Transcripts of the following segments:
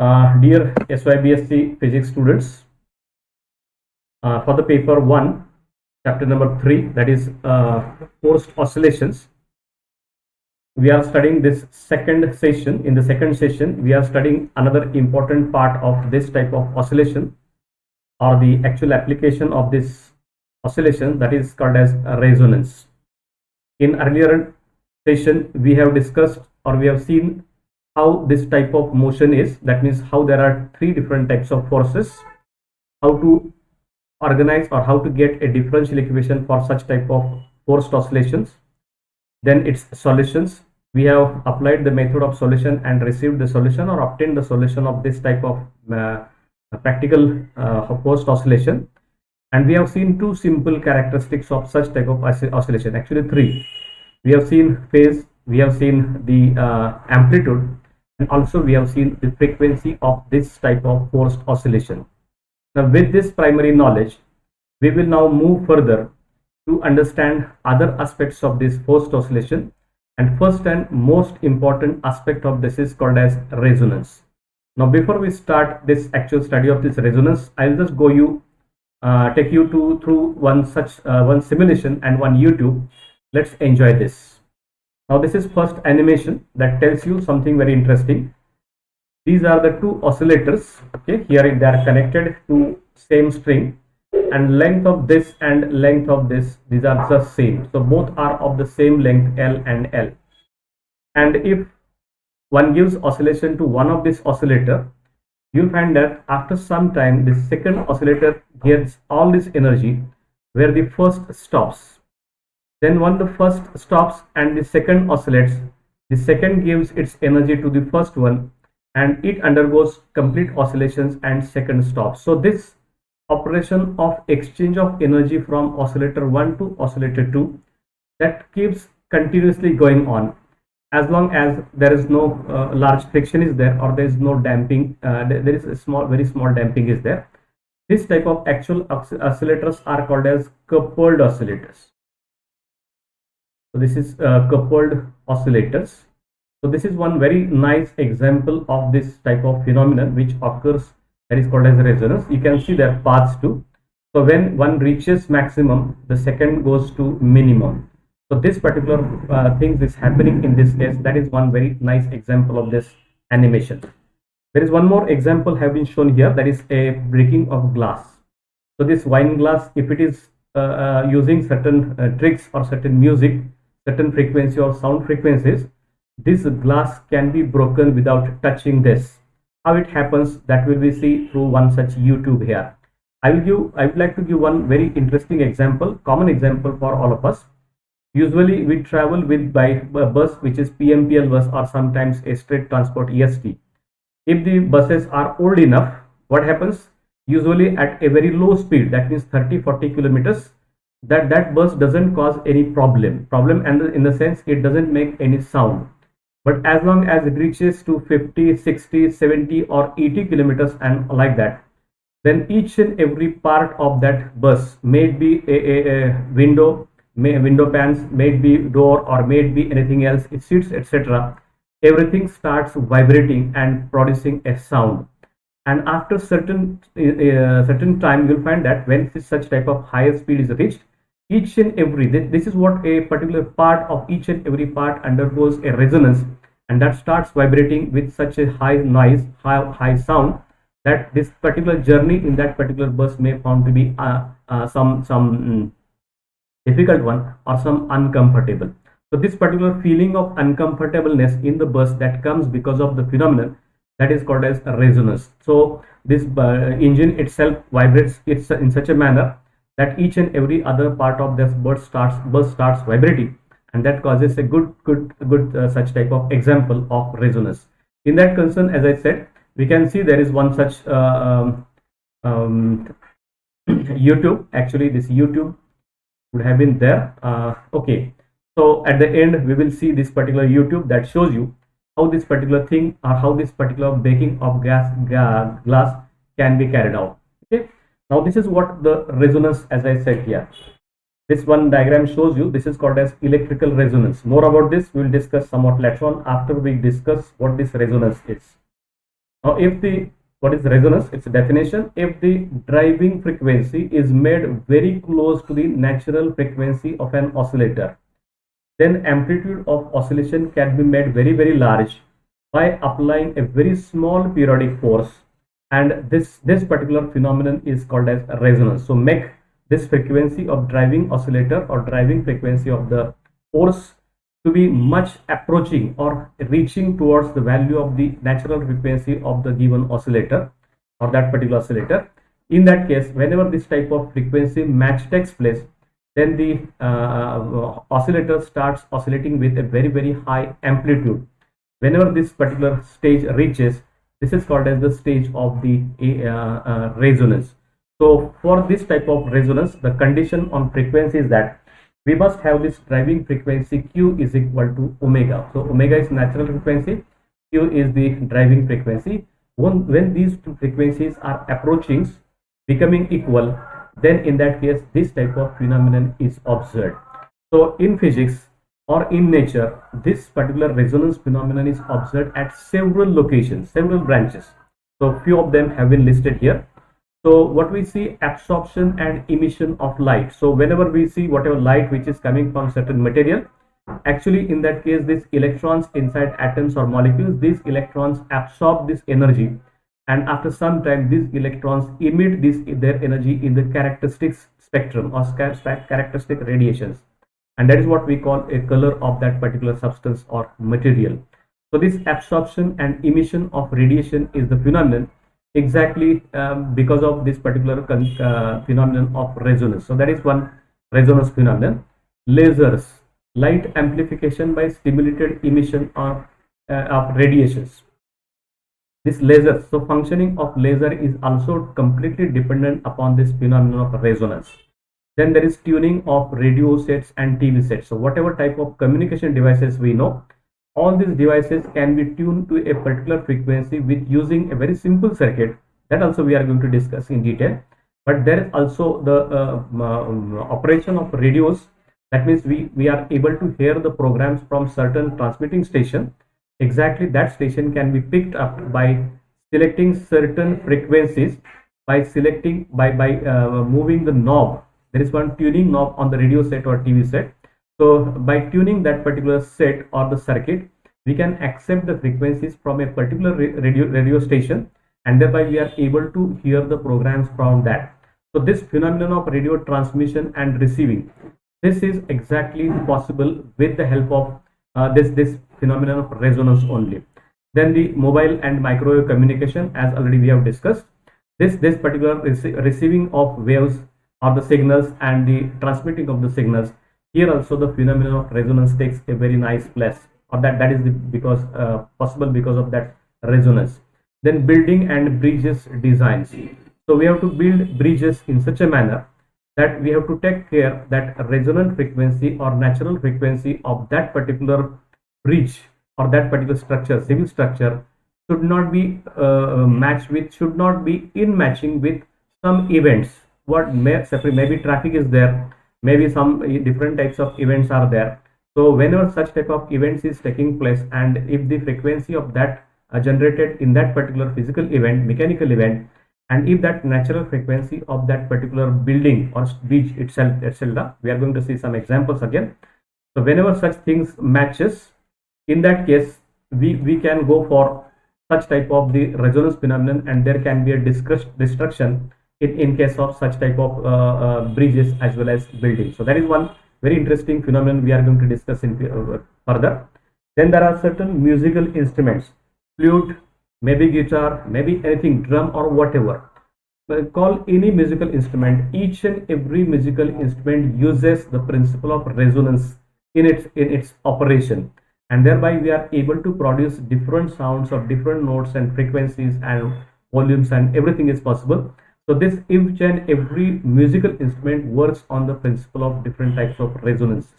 Dear SYBSc physics students, for the paper 1, chapter number 3, that is forced oscillations, we are studying this second session. In the second session, we are studying another important part of this type of oscillation, or the actual application of this oscillation, that is called as resonance. In earlier session, we have discussed, or we have seen how this type of motion is. That means how there are three different types of forces, how to organize or how to get a differential equation for such type of forced oscillations. Then its solutions. We have applied the method of solution and received the solution or obtained the solution of this type of practical forced oscillation. And we have seen two simple characteristics of such type of oscillation, actually three. We have seen phase, we have seen the amplitude, and also we have seen the frequency of this type of forced oscillation. Now with this primary knowledge, we will now move further to understand other aspects of this forced oscillation, and first and most important aspect of this is called as resonance. Now before we start this actual study of this resonance, I'll just take you through one simulation and one YouTube. Let's enjoy this. Now this is first animation that tells you something very interesting. These are the two oscillators. Okay, here they are connected to same string, and length of this and length of this, these are just same. So both are of the same length, L and L. And if one gives oscillation to one of this oscillator, you'll find that after some time the second oscillator gets all this energy where the first stops. Then when the first stops and the second oscillates, the second gives its energy to the first one, and it undergoes complete oscillations and second stops. So this operation of exchange of energy from oscillator 1 to oscillator 2, that keeps continuously going on as long as there is no large friction is there, or there is no damping. There is a very small damping is there. This type of actual oscillators are called as coupled oscillators. So this is coupled oscillators. So this is one very nice example of this type of phenomenon which occurs, that is called as resonance. You can see their paths too. So when one reaches maximum, the second goes to minimum. So this particular thing is happening in this case. That is one very nice example of this animation. There is one more example have been shown here, that is a breaking of glass. So this wine glass, if it is using certain tricks or certain music, certain frequency or sound frequencies, this glass can be broken without touching this. How it happens, that will be see through one such YouTube here. I would like to give one very interesting example, common example for all of us. Usually we travel with by bus, which is PMPL bus, or sometimes a straight transport EST. If the buses are old enough, what happens? Usually at a very low speed, that means 30-40 kilometers, that bus doesn't cause any problem, and in the sense it doesn't make any sound. But as long as it reaches to 50, 60, 70 or 80 kilometers and like that, then each and every part of that bus, may be a window pans, may be door, or may be anything else, seats, etc., everything starts vibrating and producing a sound. And after certain time, you'll find that when such type of higher speed is reached, each and every, this is what a particular part of each and every part undergoes a resonance, and that starts vibrating with such a high noise, high sound, that this particular journey in that particular bus may found to be some difficult one or some uncomfortable. So this particular feeling of uncomfortableness in the bus that comes because of the phenomenon, that is called as a resonance. So this engine itself vibrates in such a manner that each and every other part of this bus starts vibrating, and that causes a good such type of example of resonance. In that concern, as I said, we can see there is one such YouTube. Actually, this YouTube would have been there. Okay, so at the end we will see this particular YouTube that shows you how this particular thing, or how this particular breaking of glass can be carried out. Okay, now this is what the resonance, as I said here. This one diagram shows you, this is called as electrical resonance. More about this we will discuss somewhat later on, after we discuss what this resonance is. Now, if the what is resonance? Its definition: if the driving frequency is made very close to the natural frequency of an oscillator, then amplitude of oscillation can be made very large by applying a very small periodic force, and this particular phenomenon is called as resonance. So make this frequency of driving oscillator or driving frequency of the force to be much approaching or reaching towards the value of the natural frequency of the given oscillator or that particular oscillator. In that case, whenever this type of frequency match takes place, then the oscillator starts oscillating with a very high amplitude. Whenever this particular stage reaches, this is called as the stage of the resonance. So for this type of resonance, the condition on frequency is that we must have this driving frequency Q is equal to omega. So omega is natural frequency, Q is the driving frequency. When these two frequencies are approaching, becoming equal, then in that case this type of phenomenon is observed. So in physics or in nature, this particular resonance phenomenon is observed at several locations, several branches. So few of them have been listed here. So what we see, absorption and emission of light. So whenever we see whatever light which is coming from certain material, actually in that case these electrons inside atoms or molecules, these electrons absorb this energy, and after some time these electrons emit their energy in the characteristic spectrum or characteristic radiations, and that is what we call a color of that particular substance or material. So this absorption and emission of radiation is the phenomenon exactly because of this particular phenomenon of resonance. So that is one resonance phenomenon. Lasers, light amplification by stimulated emission of radiations. This laser, so functioning of laser is also completely dependent upon this phenomenon of resonance. Then there is tuning of radio sets and TV sets. So whatever type of communication devices we know, all these devices can be tuned to a particular frequency with using a very simple circuit. That also we are going to discuss in detail. But there is also the operation of radios. That means we are able to hear the programs from certain transmitting station. Exactly that station can be picked up by selecting certain frequencies, by selecting by moving the knob. There is one tuning knob on the radio set or TV set. So by tuning that particular set or the circuit, we can accept the frequencies from a particular radio station, and thereby we are able to hear the programs from that. So this phenomenon of radio transmission and receiving, this is exactly possible with the help of this phenomenon of resonance only. Then the mobile and microwave communication, as already we have discussed, this particular receiving of waves or the signals and the transmitting of the signals, here also the phenomenon of resonance takes a very nice place, or that is possible because of that resonance. Then building and bridges designs. So we have to build bridges in such a manner that we have to take care that resonant frequency or natural frequency of that particular bridge or that particular structure, civil structure, should not be should not be in matching with some events. What maybe traffic is there, maybe some different types of events are there. So whenever such type of events is taking place, and if the frequency of that generated in that particular physical event, mechanical event, and if that natural frequency of that particular building or bridge itself, etc., we are going to see some examples again. So whenever such things matches, in that case we can go for such type of the resonance phenomenon, and there can be a destruction in case of such type of bridges as well as buildings. So that is one very interesting phenomenon we are going to discuss in further. Then there are certain musical instruments, flute, maybe guitar, maybe anything, drum or whatever. Call any musical instrument. Each and every musical instrument uses the principle of resonance in its operation, and thereby we are able to produce different sounds of different notes and frequencies and volumes, and everything is possible. So this each and every musical instrument works on the principle of different types of resonances.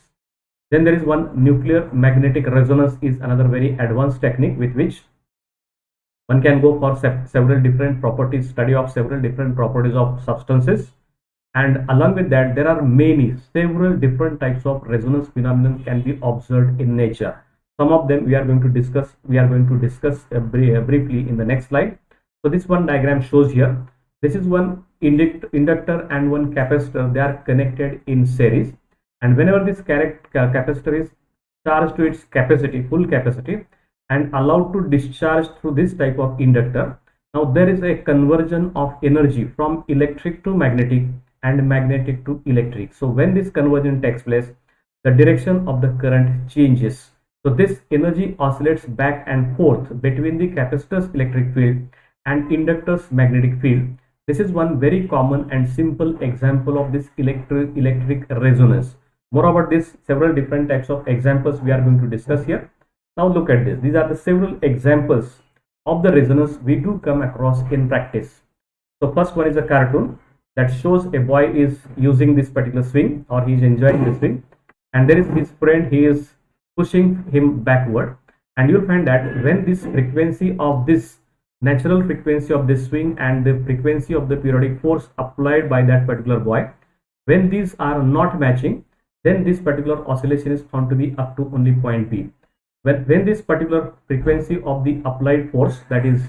Then there is one nuclear magnetic resonance, is another very advanced technique with which one can go for several different properties, study of several different properties of substances, and along with that there are several different types of resonance phenomena can be observed in nature. Some of them we are going to discuss. Briefly in the next slide. So this one diagram shows here. This is one inductor and one capacitor. They are connected in series, and whenever this capacitor is charged to its capacity, full capacity, and allowed to discharge through this type of inductor, now there is a conversion of energy from electric to magnetic and magnetic to electric. So when this conversion takes place, the direction of the current changes. So this energy oscillates back and forth between the capacitor's electric field and inductor's magnetic field. This is one very common and simple example of this electric resonance. More about this, several different types of examples we are going to discuss here. Now look at this. These are the several examples of the resonance we do come across in practice. So first one is a cartoon that shows a boy is using this particular swing, or he is enjoying the swing, and there is his friend, he is pushing him backward, and you'll find that when this frequency of this natural frequency of this swing and the frequency of the periodic force applied by that particular boy, when these are not matching, then this particular oscillation is found to be up to only point P. When this particular frequency of the applied force, that is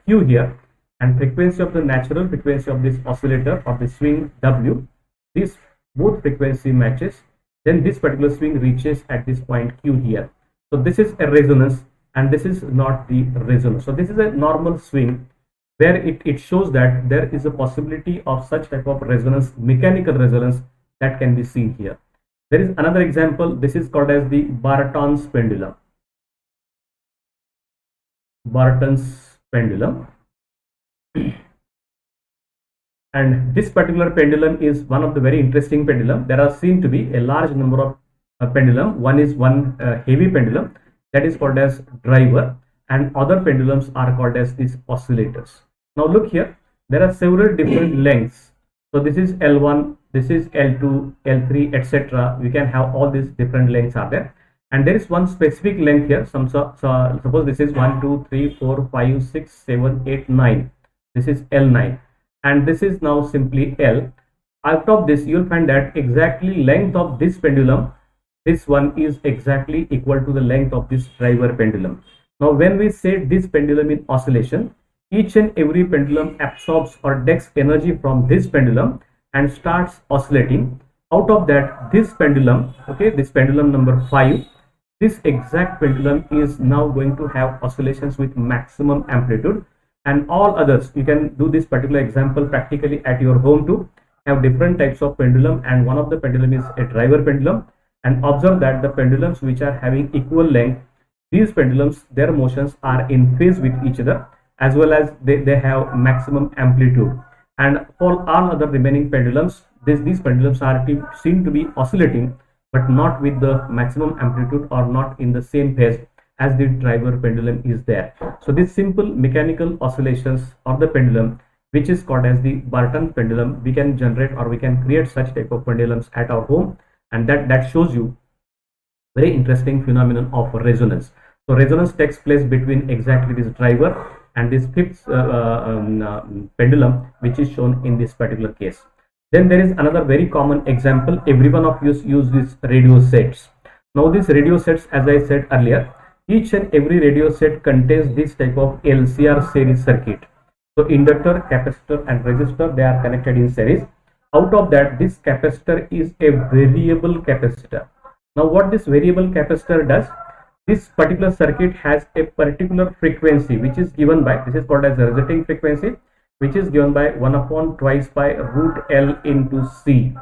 Q here, and frequency of the natural frequency of this oscillator or the swing W, this both frequency matches, then this particular swing reaches at this point Q here. So this is a resonance, and this is not the resonance. So this is a normal swing where it shows that there is a possibility of such type of resonance, mechanical resonance, that can be seen here. There is another example. This is called as the Bharat's pendulum. Bharat's pendulum. And this particular pendulum is one of the very interesting pendulum. There are seen to be a large number of pendulum. One is heavy pendulum that is called as driver, and other pendulums are called as these oscillators. Now look here, there are several different lengths. So this is L1, this is L2, L3, etc. We can have all these different lengths are there, and there is one specific length here. Suppose this is 1, 2, 3, 4, 5, 6, 7, 8, 9. This is L9, and this is now simply L. Out of this, you'll find that exactly length of this pendulum, this one is exactly equal to the length of this driver pendulum. Now when we say this pendulum in oscillation, each and every pendulum absorbs or takes energy from this pendulum and starts oscillating. Out of that, this pendulum, okay, this pendulum number 5, this exact pendulum is now going to have oscillations with maximum amplitude, and all others, you can do this particular example practically at your home too, have different types of pendulum, and one of the pendulum is a driver pendulum. And observe that the pendulums which are having equal length, these pendulums, their motions are in phase with each other, as well as they have maximum amplitude. And for all other remaining pendulums, these pendulums are seen to be oscillating, but not with the maximum amplitude or not in the same phase as the driver pendulum is there. So this simple mechanical oscillations of the pendulum, which is called as the Bharat pendulum, we can generate or we can create such type of pendulums at our home, and that shows you very interesting phenomenon of resonance. So resonance takes place between exactly this driver and this fifth pendulum, which is shown in this particular case. Then there is another very common example. Every one of you use these radio sets. Now these radio sets, as I said earlier, each and every radio set contains this type of LCR series circuit. So inductor, capacitor and resistor, they are connected in series. Out of that, this capacitor is a variable capacitor. Now what this variable capacitor does, this particular circuit has a particular frequency which is given by, this is called as the resetting frequency, which is given by 1 upon twice by root L into C.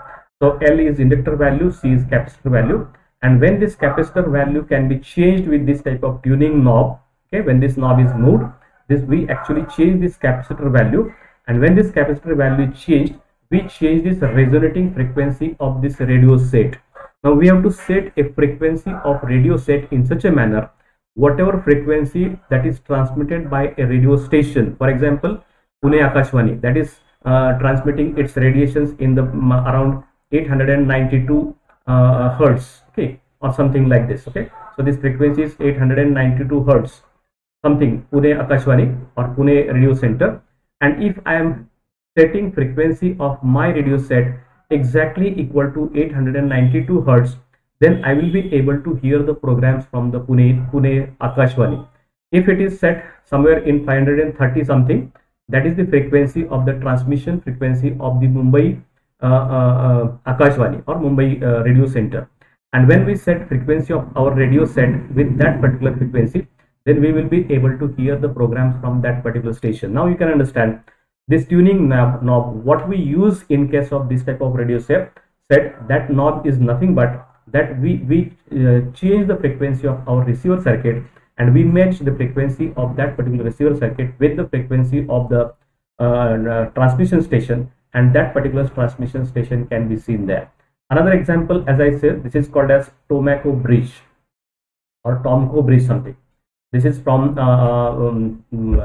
So L is inductor value, C is capacitor value, and when this capacitor value can be changed with this type of tuning knob, okay, when this knob is moved, this we actually change this capacitor value, and when this capacitor value is changed, we change this resonating frequency of this radio set. Now we have to set a frequency of radio set in such a manner, whatever frequency that is transmitted by a radio station, for example Pune Akashvani, that is transmitting its radiations in the around 892 hertz, okay, or something like this, okay. So this frequency is 892 hertz something, Pune Akashvani or Pune radio center, and if I am setting frequency of my radio set exactly equal to 892 hertz, then I will be able to hear the programs from the Pune Akashvani. If it is set somewhere in 530 something, that is the frequency of the transmission frequency of the Mumbai Akashvani or Mumbai radio center. And when we set frequency of our radio set with that particular frequency, then we will be able to hear the programs from that particular station. Now you can understand this tuning knob, what we use in case of this type of radio set, that knob is nothing but that we change the frequency of our receiver circuit, and we match the frequency of that particular receiver circuit with the frequency of the transmission station, and that particular transmission station can be seen there. Another example, as I said, this is called as Tomco Bridge or Tomco Bridge something. This is from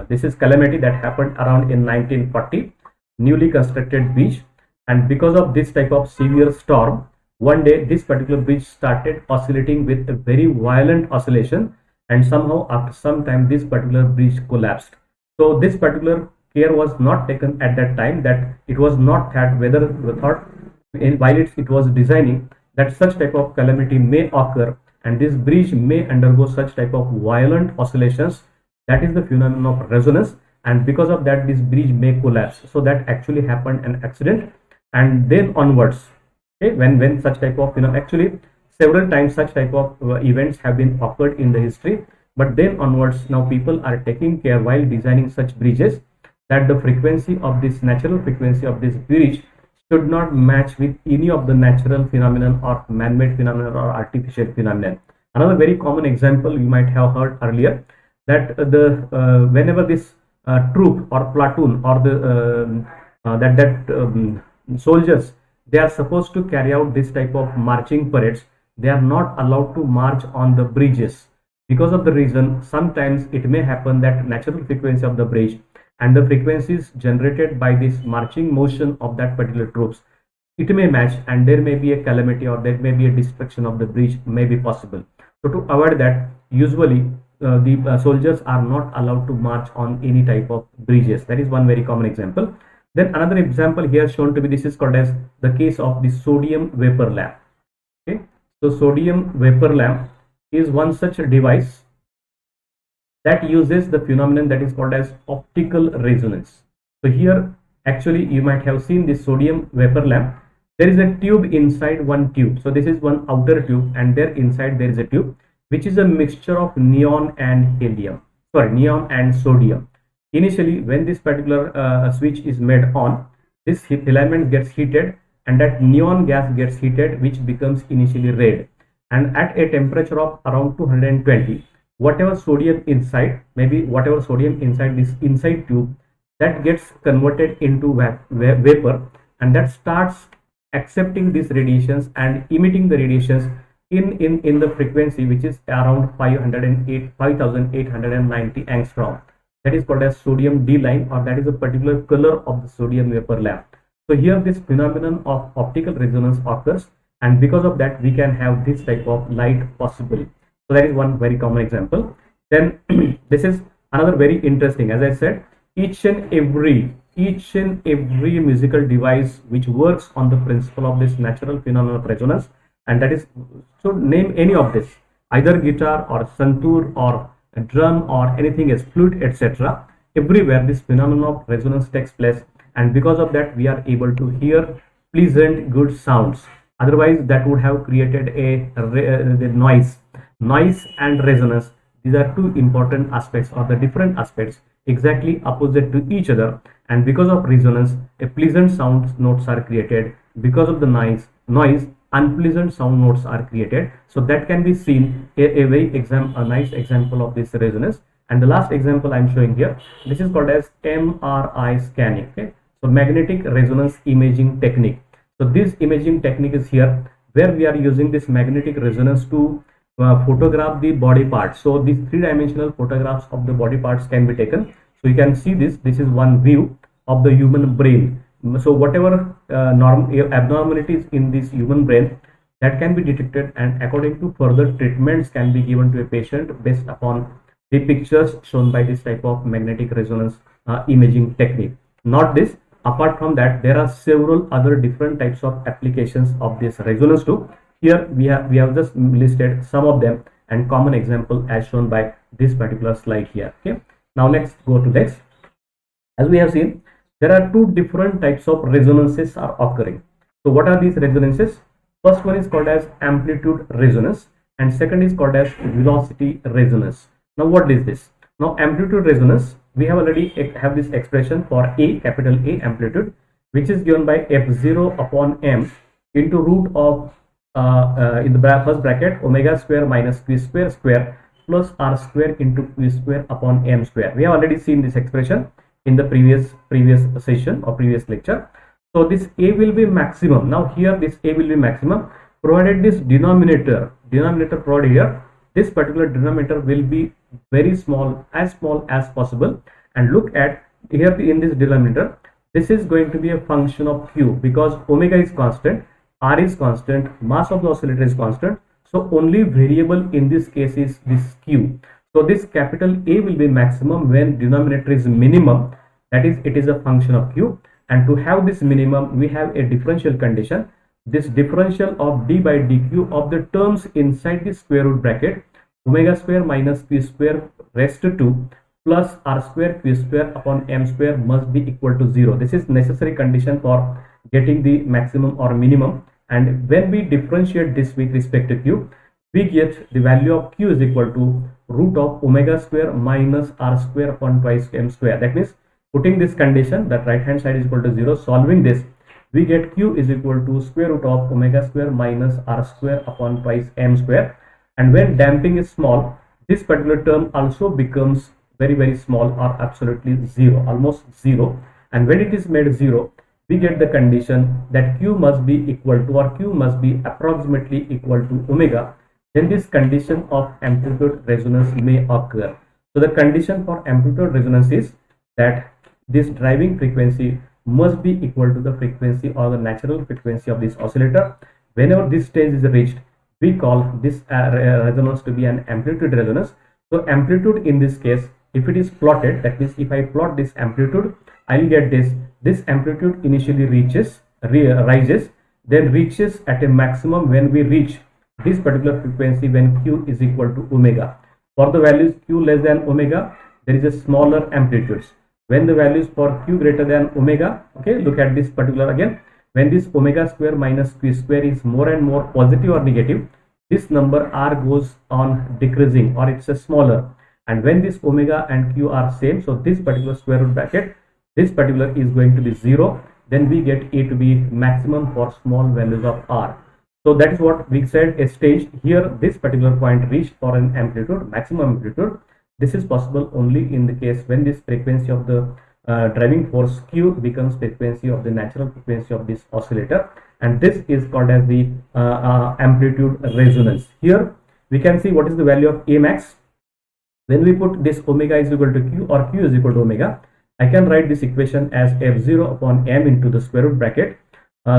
this is calamity that happened around in 1940, newly constructed bridge, and because of this type of severe storm, one day this particular bridge started oscillating with a very violent oscillation, and somehow after some time this particular bridge collapsed. So this particular care was not taken at that time, that it was not that whether thought while it was designing that such type of calamity may occur and this bridge may undergo such type of violent oscillations. That is the phenomenon of resonance, and because of that this bridge may collapse. So that actually happened an accident, and then onwards, okay, when such type of actually several times such type of events have been occurred in the history, but then onwards now people are taking care while designing such bridges that the frequency of this natural frequency of this bridge should not match with any of the natural phenomenon or man-made phenomenon or artificial phenomenon. Another very common example you might have heard earlier, that the whenever this troop or platoon or the soldiers, they are supposed to carry out this type of marching parades, they are not allowed to march on the bridges because of the reason sometimes it may happen that natural frequency of the bridge and the frequencies generated by this marching motion of that particular troops, it may match, and there may be a calamity or there may be a destruction of the bridge may be possible. So to avoid that, usually the soldiers are not allowed to march on any type of bridges. That is one very common example. Then another example here shown to be, this is called as the case of the sodium vapor lamp. Okay, so sodium vapor lamp is one such device that uses the phenomenon that is called as optical resonance. So here actually you might have seen this sodium vapor lamp. There is a tube inside one tube. So this is one outer tube, and there inside there is a tube which is a mixture of neon and neon and sodium. Initially when this particular switch is made on, this filament gets heated and that neon gas gets heated, which becomes initially red, and at a temperature of around 220, whatever sodium inside, maybe whatever sodium inside this inside tube, that gets converted into vapor, and that starts accepting these radiations and emitting the radiations in the frequency which is around 5890 angstrom. That is called as sodium D line, or that is a particular color of the sodium vapor lamp. So here this phenomenon of optical resonance occurs, and because of that we can have this type of light possible. So that is one very common example. Then this is another very interesting, as I said, each and every musical device which works on the principle of this natural phenomenon of resonance, and that is, so name any of this, either guitar or santoor or a drum or anything as flute, etc. Everywhere this phenomenon of resonance takes place, and because of that we are able to hear pleasant good sounds. Otherwise that would have created the noise and resonance. These are two important aspects, or the different aspects exactly opposite to each other, and because of resonance a pleasant sound notes are created, because of the noise unpleasant sound notes are created. So that can be seen a nice example of this resonance. And the last example I'm showing here, this is called as MRI scanning. Okay, so magnetic resonance imaging technique. So this imaging technique is here, where we are using this magnetic resonance to photograph the body parts. So these three-dimensional photographs of the body parts can be taken. So you can see this is one view of the human brain. So whatever abnormalities in this human brain, that can be detected, and according to further treatments can be given to a patient based upon the pictures shown by this type of magnetic resonance imaging technique. Not this, apart from that there are several other different types of applications of this resonance too. Here we have just listed some of them and common example as shown by this particular slide here. Okay, now let's go to next. As we have seen, there are two different types of resonances are occurring. So what are these resonances? First one is called as amplitude resonance and second is called as velocity resonance. Now what is this? Now amplitude resonance, we have already have this expression for A, capital A amplitude, which is given by f0 upon m into root of in the first bracket omega square minus q square square plus r square into q square upon m square. We have already seen this expression in the previous session or previous lecture. So this A will be maximum. Now here this A will be maximum provided this denominator provided here, this particular denominator will be very small as possible. And look at here in this denominator, this is going to be a function of q because omega is constant, r is constant, mass of the oscillator is constant. So only variable in this case is this q. So this capital A will be maximum when denominator is minimum, that is it is a function of q. And to have this minimum, we have a differential condition. This differential of d by dq of the terms inside the square root bracket omega square minus q square raised to 2 plus r square q square upon m square must be equal to 0. This is necessary condition for getting the maximum or minimum. And when we differentiate this with respect to q, we get the value of q is equal to root of omega square minus r square upon twice m square. That means putting this condition that right hand side is equal to 0, solving this, we get q is equal to square root of omega square minus r square upon twice m square. And when damping is small, this particular term also becomes very small or absolutely 0, almost 0. And when it is made 0, we get the condition that q must be equal to or q must be approximately equal to omega. Then this condition of amplitude resonance may occur. So the condition for amplitude resonance is that this driving frequency must be equal to the frequency or the natural frequency of this oscillator. Whenever this stage is reached, we call this resonance to be an amplitude resonance. So amplitude in this case, if it is plotted, that means if I plot this amplitude, I will get this amplitude initially rises, then reaches at a maximum when we reach this particular frequency when q is equal to omega. For the values q less than omega, there is a smaller amplitudes. When the values for q greater than omega, okay, look at this particular again, when this omega square minus q square is more and more positive or negative, this number r goes on decreasing or it's a smaller. And when this omega and q are same, so this particular square root bracket, this particular is going to be 0, then we get A to be maximum for small values of r. So that is what we said a stage. Here this particular point reached for an amplitude, maximum amplitude. This is possible only in the case when this frequency of the driving force q becomes frequency of the natural frequency of this oscillator, and this is called as the amplitude resonance. Here we can see what is the value of A max. When we put this omega is equal to q or q is equal to omega, I can write this equation as f0 upon m into the square root bracket,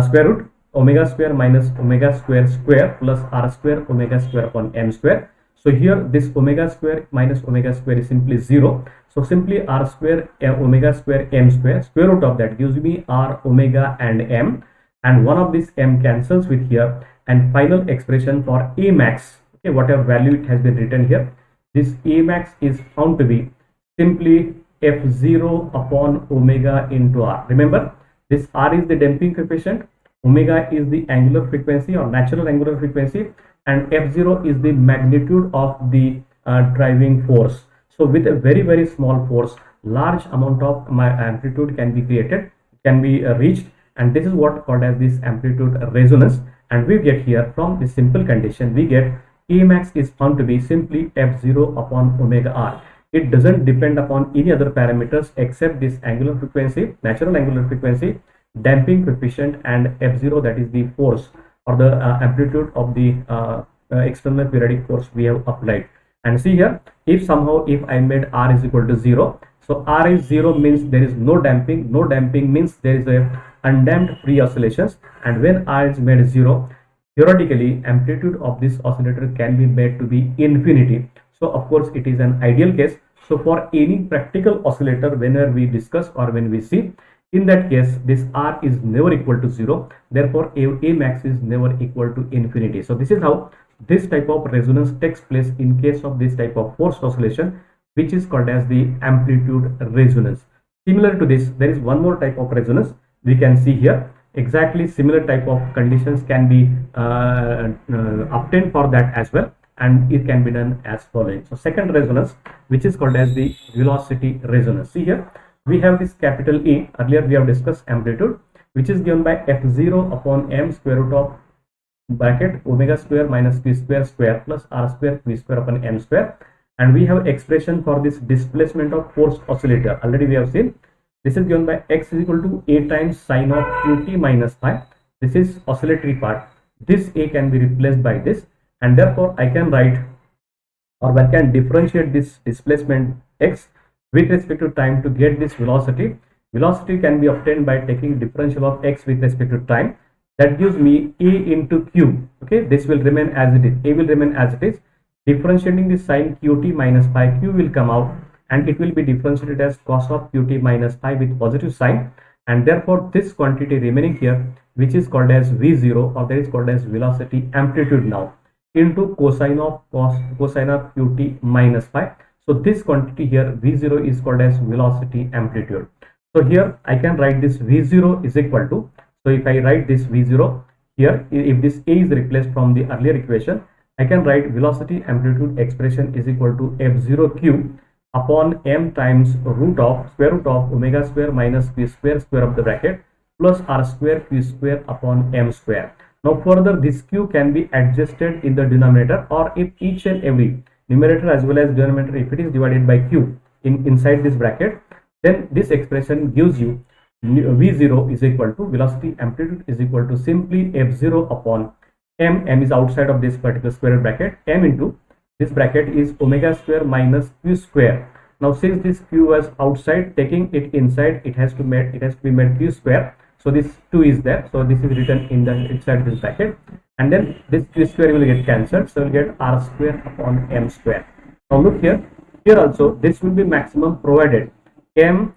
square root omega square minus omega square square plus r square omega square upon m square. So here this omega square minus omega square is simply 0. So simply r square omega square m square, square root of that gives me r omega and m, and one of this m cancels with here, and final expression for A max, okay, whatever value it has been written here, this A max is found to be simply f0 upon omega into r. Remember, this r is the damping coefficient, omega is the angular frequency or natural angular frequency, and f0 is the magnitude of the driving force. So with a very small force, large amount of my amplitude can be created, can be reached, and this is what called as this amplitude resonance. And we get here from this simple condition, we get A max is found to be simply f0 upon omega r. It doesn't depend upon any other parameters except this angular frequency, natural angular frequency, damping coefficient, and f0, that is the force or the amplitude of the external periodic force we have applied. And see here, if somehow if I made r is equal to 0, so r is 0 means there is no damping. No damping means there is a undamped free oscillations, and when r is made 0, theoretically amplitude of this oscillator can be made to be infinity. So of course it is an ideal case. So for any practical oscillator, whenever we discuss or when we see, In that case, this R is never equal to 0. Therefore, A max is never equal to infinity. So this is how this type of resonance takes place in case of this type of forced oscillation, which is called as the amplitude resonance. Similar to this, there is one more type of resonance we can see here. Exactly similar type of conditions can be obtained for that as well, and it can be done as following. So second resonance, which is called as the velocity resonance. See here, we have this capital E. Earlier we have discussed amplitude, which is given by f0 upon m square root of bracket omega square minus q square square plus r square q square upon m square. And we have expression for this displacement of forced oscillator. Already we have seen this is given by x is equal to a times sine of qt minus phi. This is oscillatory part. This a can be replaced by this, and therefore I can write, or I can differentiate this displacement x with respect to time to get this velocity. Velocity can be obtained by taking differential of x with respect to time. That gives me a into q. Okay, this will remain as it is. A will remain as it is. Differentiating the sine qt minus pi, q will come out, and it will be differentiated as cos of qt minus pi with positive sign, and therefore this quantity remaining here, which is called as v0, or that is called as velocity amplitude now, into cosine of qt minus pi. So this quantity here v0 is called as velocity amplitude. So here I can write this v0 is equal to, so if I write this v0 here, if this a is replaced from the earlier equation, I can write velocity amplitude expression is equal to f0q upon m times square root of omega square minus q square square of the bracket plus r square q square upon m square. Now further, this q can be adjusted in the denominator, or if each and every numerator as well as denominator, if it is divided by q inside this bracket, then this expression gives you v0 is equal to velocity amplitude is equal to simply f0 upon m is outside of this particular square bracket, m into this bracket is omega square minus q square. Now since this q was outside, taking it inside, it has to be made q square. So this 2 is there, so this is written in the inside this bracket, and then this q square will get cancelled, so we'll get r square upon m square. Now look here also this will be maximum provided m,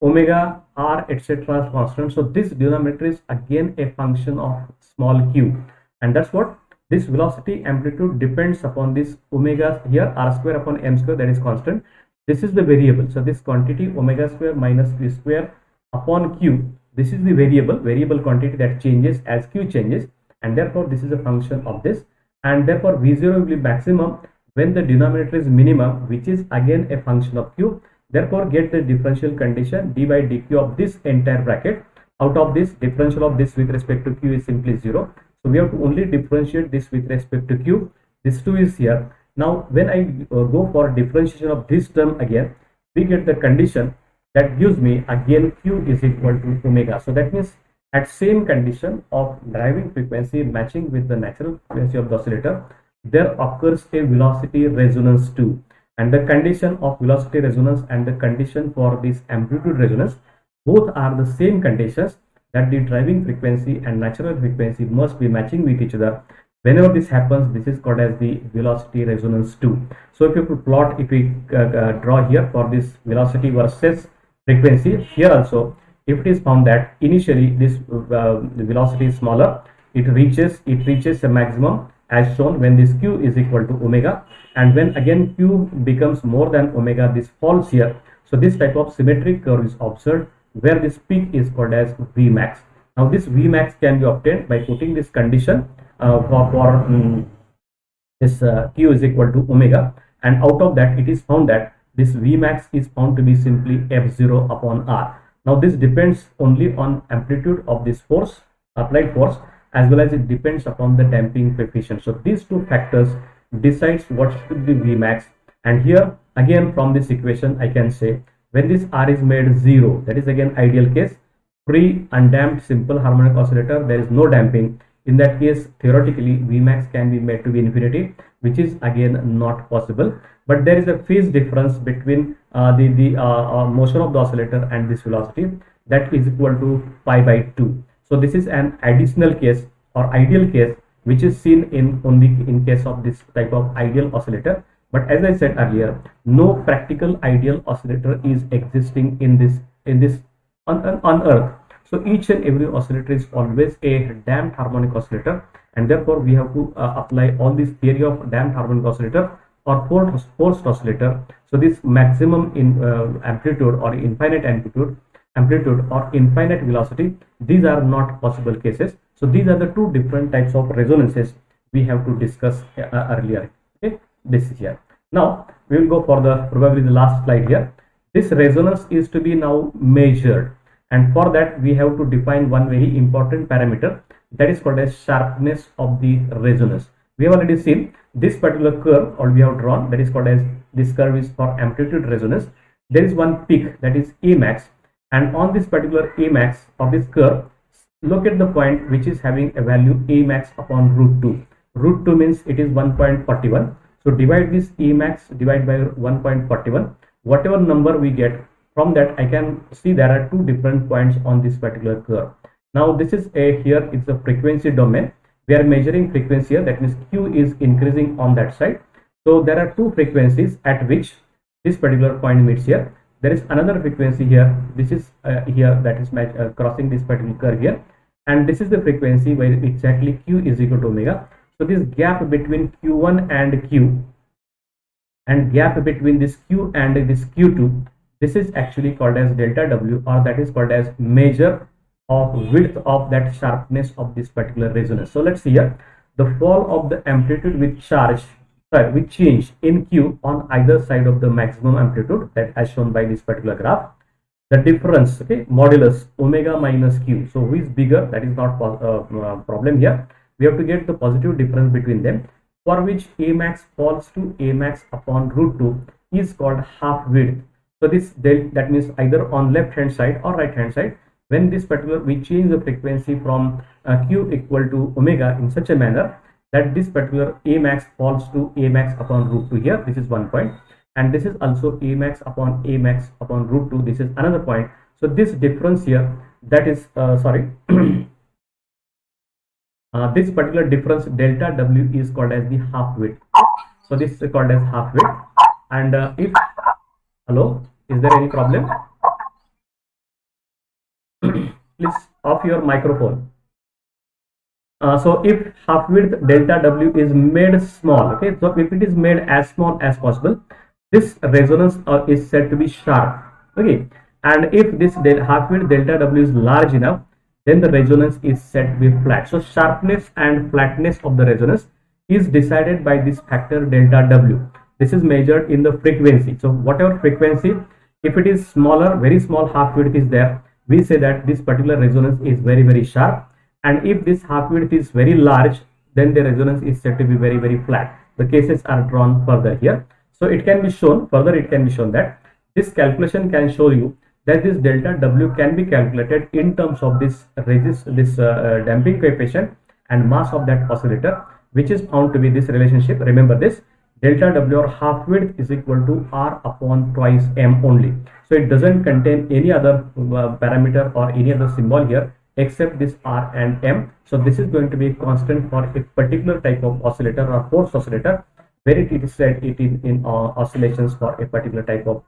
omega, r, etc. constant. So this denominator is again a function of small q, and that's what this velocity amplitude depends upon this omega here, r square upon m square, that is constant. This is the variable. So this quantity omega square minus q square upon q, this is the variable quantity that changes as q changes, and therefore this is a function of this, and therefore v0 will be maximum when the denominator is minimum, which is again a function of q. Therefore get the differential condition d by dq of this entire bracket. Out of this, differential of this with respect to q is simply 0. So we have to only differentiate this with respect to q. This 2 is here. Now when I go for differentiation of this term again, we get the condition that gives me again q is equal to omega. So that means at same condition of driving frequency matching with the natural frequency of the oscillator, there occurs a velocity resonance too. And the condition of velocity resonance and the condition for this amplitude resonance, both are the same conditions, that the driving frequency and natural frequency must be matching with each other. Whenever this happens, this is called as the velocity resonance too. So if you plot, if we draw here for this velocity versus frequency, here also if it is found that initially this the velocity is smaller, it reaches a maximum as shown when this q is equal to omega, and when again q becomes more than omega, this falls here. So this type of symmetric curve is observed where this peak is called as Vmax. Now this Vmax can be obtained by putting this condition for this q is equal to omega, and out of that it is found that this Vmax is found to be simply f0 upon r. Now this depends only on amplitude of this force, applied force, as well as it depends upon the damping coefficient. So these two factors decides what should be Vmax, and here again from this equation I can say when this r is made 0, that is again ideal case, free undamped simple harmonic oscillator, there is no damping. In that case theoretically Vmax can be made to be infinity, which is again not possible, but there is a phase difference between the motion of the oscillator and this velocity, that is equal to pi by 2. So this is an additional case or ideal case which is seen in only in case of this type of ideal oscillator. But as I said earlier, no practical ideal oscillator is existing in this on Earth. So each and every oscillator is always a damped harmonic oscillator, and therefore we have to apply all this theory of damped harmonic oscillator or forced oscillator. So this maximum in amplitude or infinite amplitude or infinite velocity, these are not possible cases. So these are the two different types of resonances we have to discuss earlier. Okay, this is here. Now we will go for the probably the last slide here. This resonance is to be now measured, and for that we have to define one very important parameter, that is called as sharpness of the resonance. We have already seen this particular curve, or we have drawn, that is called as, this curve is for amplitude resonance. There is one peak, that is A max, and on this particular A max of this curve, look at the point which is having a value A max upon root 2. Root 2 means it is 1.41. So divide this A max divide by 1.41. Whatever number we get from that, I can see there are two different points on this particular curve. Now this is a, here it's a frequency domain. We are measuring frequency here, that means Q is increasing on that side. So there are two frequencies at which this particular point meets here. There is another frequency here, this is here, that is crossing this particular curve here, and this is the frequency where exactly Q is equal to omega. So this gap between Q1 and Q, and gap between this Q and this Q2, this is actually called as delta W, or that is called as measure of width of that sharpness of this particular resonance. So let's see here, the fall of the amplitude with charge, with change in Q on either side of the maximum amplitude, that as shown by this particular graph. The difference, okay, modulus omega minus Q. So who is bigger? That is not problem here. We have to get the positive difference between them, for which A max falls to A max upon root 2 is called half width. So this that means either on left hand side or right hand side, when this particular, we change the frequency from Q equal to omega in such a manner that this particular A max falls to A max upon root 2 here. This is one point, and this is also A max upon root 2. This is another point. So this difference here, that is this particular difference delta W is called as the half width. So this is called as half width. And if, hello, is there any problem? Please off your microphone. So if half width delta W is made small, okay, so if it is made as small as possible, this resonance is said to be sharp, okay, and if this half width delta W is large enough, then the resonance is said to be flat. So sharpness and flatness of the resonance is decided by this factor delta W. This is measured in the frequency. So whatever frequency, if it is smaller, very small half width is there, we say that this particular resonance is very, very sharp. And if this half width is very large, then the resonance is said to be very, very flat. The cases are drawn further here. So it can be shown further, it can be shown that this calculation can show you that this delta W can be calculated in terms of this damping coefficient and mass of that oscillator, which is found to be this relationship. Remember this, delta W or half width is equal to R upon twice M only. So it doesn't contain any other parameter or any other symbol here except this R and M. So this is going to be constant for a particular type of oscillator or forced oscillator, where it is said it is in oscillations for a particular type of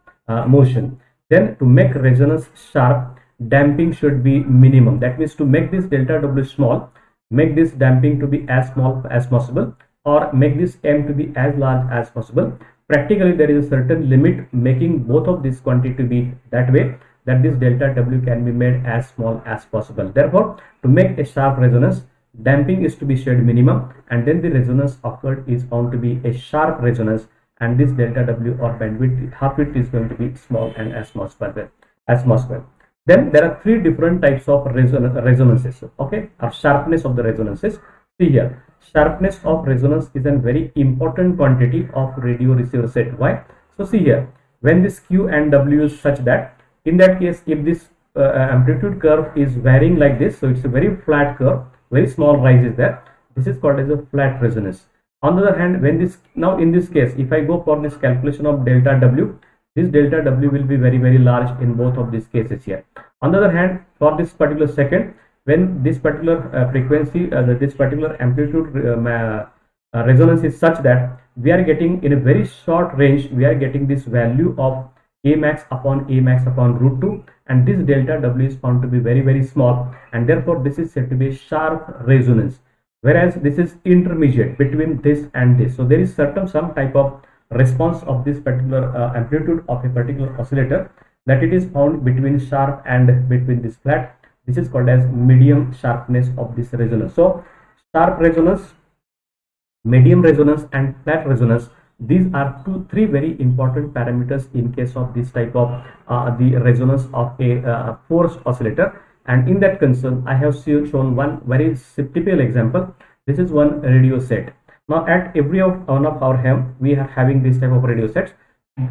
motion. Then to make resonance sharp, damping should be minimum. That means to make this delta W small, make this damping to be as small as possible, or make this M to be as large as possible. Practically there is a certain limit making both of these quantity to be that way, that this delta W can be made as small as possible. Therefore, to make a sharp resonance, damping is to be shared minimum, and then the resonance occurred is found to be a sharp resonance, and this delta W or bandwidth, half width, is going to be small and as small as possible. Then there are three different types of resonances, okay, or sharpness of the resonances. See here, sharpness of resonance is a very important quantity of radio receiver set. Why? So see here, when this Q and W is such that, in that case, if this amplitude curve is varying like this, so it's a very flat curve, very small rise is there, this is called as a flat resonance. On the other hand, when this, now in this case, if I go for this calculation of delta W, this delta W will be very, very large in both of these cases here. On the other hand, for this particular second, when this particular frequency, this particular amplitude resonance is such that we are getting in a very short range, we are getting this value of A max upon root 2, and this delta W is found to be very small, and therefore this is said to be a sharp resonance, whereas this is intermediate between this and this. So there is some type of response of this particular amplitude of a particular oscillator, that it is found between sharp and between this flat. This is called as medium sharpness of this resonance. So sharp resonance, medium resonance, and flat resonance, these are three very important parameters in case of this type of the resonance of a forced oscillator. And in that concern, I have shown one very typical example. This is one radio set. Now at every one of our home, we are having this type of radio sets.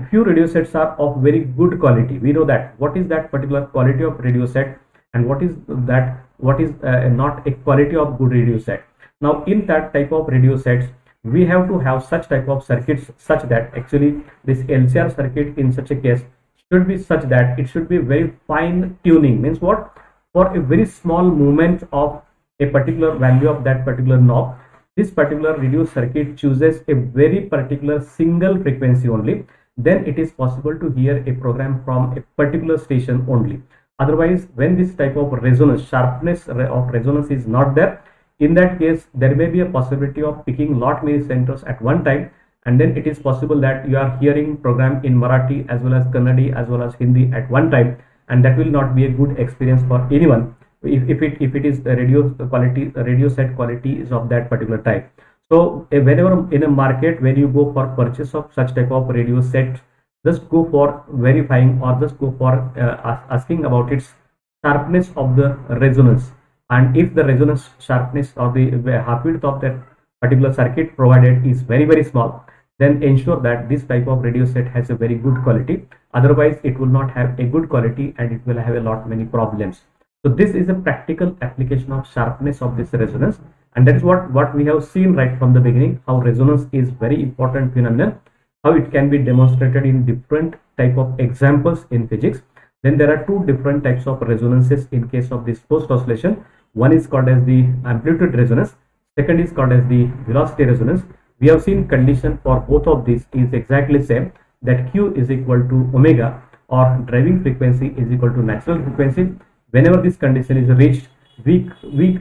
Few radio sets are of very good quality. We know that what is that particular quality of radio set, and what is not a quality of good radio set. Now in that type of radio sets, we have to have such type of circuits such that actually this LCR circuit in such a case should be such that it should be very fine tuning. Means what? For a very small movement of a particular value of that particular knob, this particular radio circuit chooses a very particular single frequency only, then it is possible to hear a program from a particular station only. Otherwise, when this type of resonance, sharpness of resonance is not there, in that case there may be a possibility of picking lot many centers at one time, and then it is possible that you are hearing program in Marathi as well as Kannada as well as Hindi at one time, and that will not be a good experience for anyone if it is the radio set quality is of that particular type. So whenever in a market, when you go for purchase of such type of radio set, just go for verifying or just go for asking about its sharpness of the resonance. And if the resonance sharpness or the half width of that particular circuit provided is very small, then ensure that this type of radio set has a very good quality. Otherwise it will not have a good quality and it will have a lot many problems. So this is a practical application of sharpness of this resonance, and that is what we have seen right from the beginning, how resonance is very important phenomenon, how it can be demonstrated in different type of examples in physics. Then there are two different types of resonances in case of this forced oscillation. One is called as the amplitude resonance, second is called as the velocity resonance. We have seen condition for both of these is exactly same, that Q is equal to omega, or driving frequency is equal to natural frequency. Whenever this condition is reached, we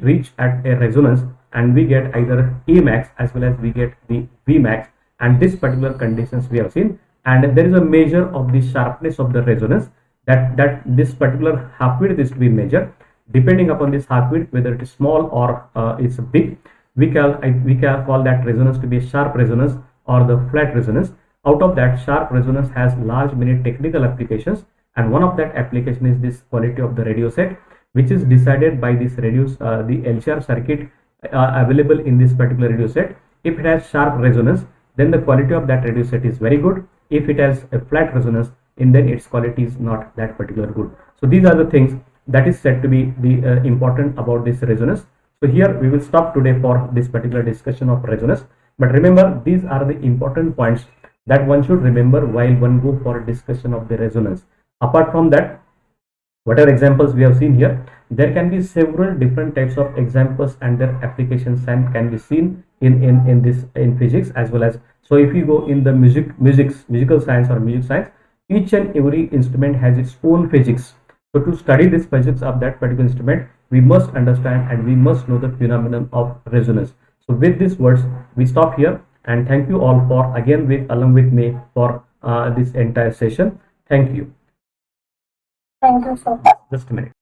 reach at a resonance and we get either A max as well as we get the V max, and this particular conditions we have seen. And there is a measure of the sharpness of the resonance, that this particular half width is to be measured. Depending upon this half width, whether it is small or it's big, we can call that resonance to be a sharp resonance or the flat resonance. Out of that, sharp resonance has large many technical applications, and one of that application is this quality of the radio set, which is decided by this the LCR circuit available in this particular radio set. If it has sharp resonance, then the quality of that radio set is very good. If it has a flat resonance, then its quality is not that particular good. So these are the things that is said to be the important about this resonance. So here we will stop today for this particular discussion of resonance. But remember, these are the important points that one should remember while one go for a discussion of the resonance. Apart from that, whatever examples we have seen here, there can be several different types of examples and their applications and can be seen in physics as well as. So if you go in the musical science or music science, each and every instrument has its own physics. So to study this physics of that particular instrument, we must understand and we must know the phenomenon of resonance. So with these words, we stop here, and thank you all for again along with me for this entire session. Thank you. Thank you so much. Just a minute.